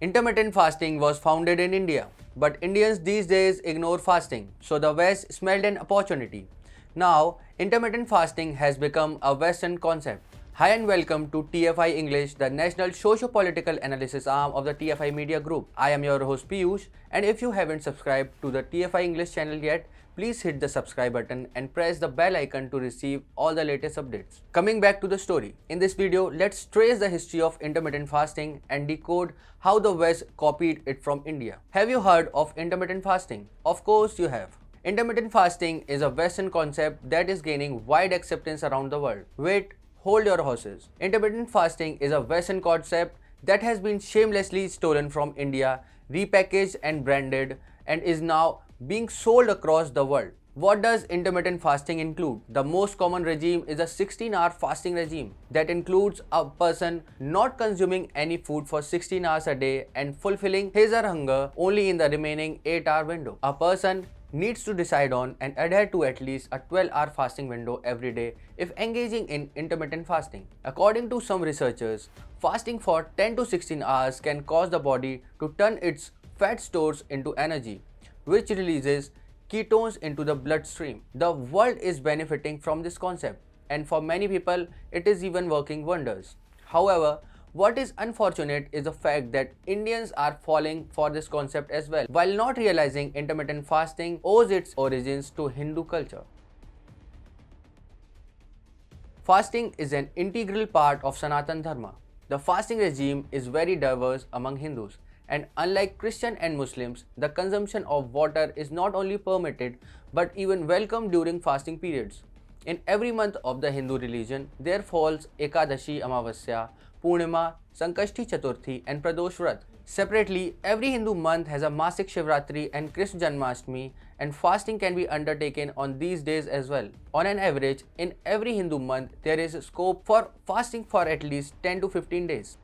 Intermittent fasting was founded in India, but Indians these days ignore fasting, so the West smelled an opportunity. Now, intermittent fasting has become a Western concept. Hi and welcome to TFI English, the national socio-political analysis arm of the TFI Media Group. I am your host Piyush, and if you haven't subscribed to the TFI English channel yet, please hit the subscribe button and press the bell icon to receive all the latest updates. Coming back to the story, in this video, let's trace the history of intermittent fasting and decode how the West copied it from India. Have you heard of intermittent fasting? Of course you have. Intermittent fasting is a Western concept that is gaining wide acceptance around the world. Wait, hold your horses. Intermittent fasting is a Western concept that has been shamelessly stolen from India, repackaged and branded, and is now being sold across the world. What does intermittent fasting include? The most common regime is a 16-hour fasting regime that includes a person not consuming any food for 16 hours a day and fulfilling his or her hunger only in the remaining 8-hour window. A person needs to decide on and adhere to at least a 12-hour fasting window every day if engaging in intermittent fasting. According to some researchers, fasting for 10 to 16 hours can cause the body to turn its fat stores into energy, which releases ketones into the bloodstream. The world is benefiting from this concept, and for many people, it is even working wonders. However, what is unfortunate is the fact that Indians are falling for this concept as well, while not realizing intermittent fasting owes its origins to Hindu culture. Fasting is an integral part of Sanatan Dharma. The fasting regime is very diverse among Hindus, and unlike Christian and Muslims, the consumption of water is not only permitted but even welcome during fasting periods. In every month of the Hindu religion, there falls Ekadashi Amavasya, Purnima, Sankashti Chaturthi and Pradosh Vrat. Separately, every Hindu month has a Masik Shivratri and Krishna Janmashtami, and fasting can be undertaken on these days as well. On an average, in every Hindu month, there is scope for fasting for at least 10 to 15 days.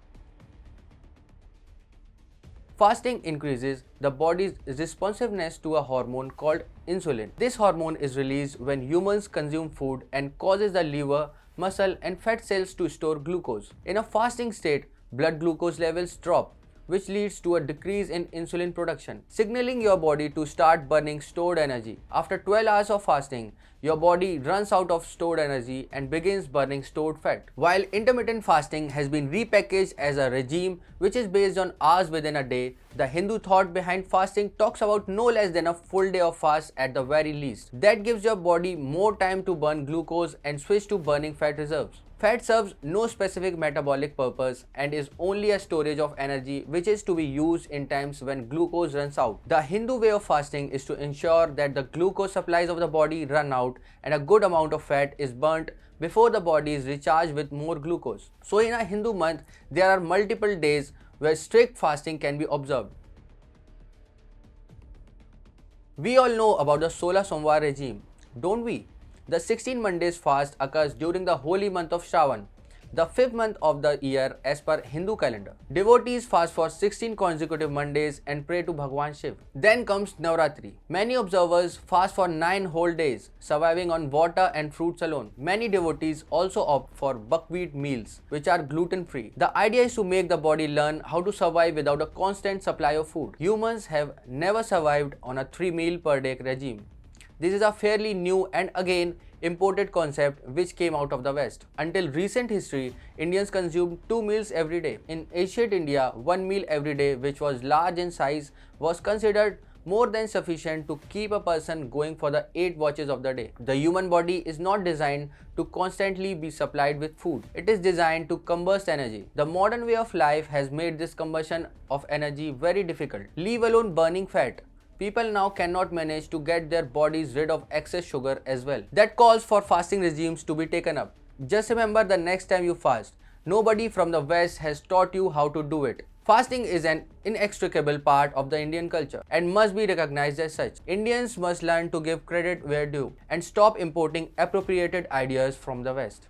Fasting increases the body's responsiveness to a hormone called insulin. This hormone is released when humans consume food and causes the liver, muscle and fat cells to store glucose. In a fasting state, blood glucose levels drop, which leads to a decrease in insulin production, signaling your body to start burning stored energy. After 12 hours of fasting, your body runs out of stored energy and begins burning stored fat. While intermittent fasting has been repackaged as a regime which is based on hours within a day, the Hindu thought behind fasting talks about no less than a full day of fast at the very least. That gives your body more time to burn glucose and switch to burning fat reserves. Fat serves no specific metabolic purpose and is only a storage of energy which is to be used in times when glucose runs out. The Hindu way of fasting is to ensure that the glucose supplies of the body run out and a good amount of fat is burnt before the body is recharged with more glucose. So in a Hindu month, there are multiple days where strict fasting can be observed. We all know about the Sola Somvar regime, don't we? The 16 Mondays fast occurs during the holy month of Shravan, the 5th month of the year as per Hindu calendar. Devotees fast for 16 consecutive Mondays and pray to Bhagwan Shiv. Then comes Navratri. Many observers fast for 9 whole days, surviving on water and fruits alone. Many devotees also opt for buckwheat meals, which are gluten-free. The idea is to make the body learn how to survive without a constant supply of food. Humans have never survived on a 3-meal per day regime. This is a fairly new and again imported concept which came out of the West. Until recent history, Indians consumed 2 meals every day. In ancient India, 1 meal every day, which was large in size, was considered more than sufficient to keep a person going for the 8 watches of the day. The human body is not designed to constantly be supplied with food. It is designed to combust energy. The modern way of life has made this combustion of energy very difficult, leave alone burning fat. People now cannot manage to get their bodies rid of excess sugar as well. That calls for fasting regimes to be taken up. Just remember, the next time you fast, nobody from the West has taught you how to do it. Fasting is an inextricable part of the Indian culture and must be recognized as such. Indians must learn to give credit where due and stop importing appropriated ideas from the West.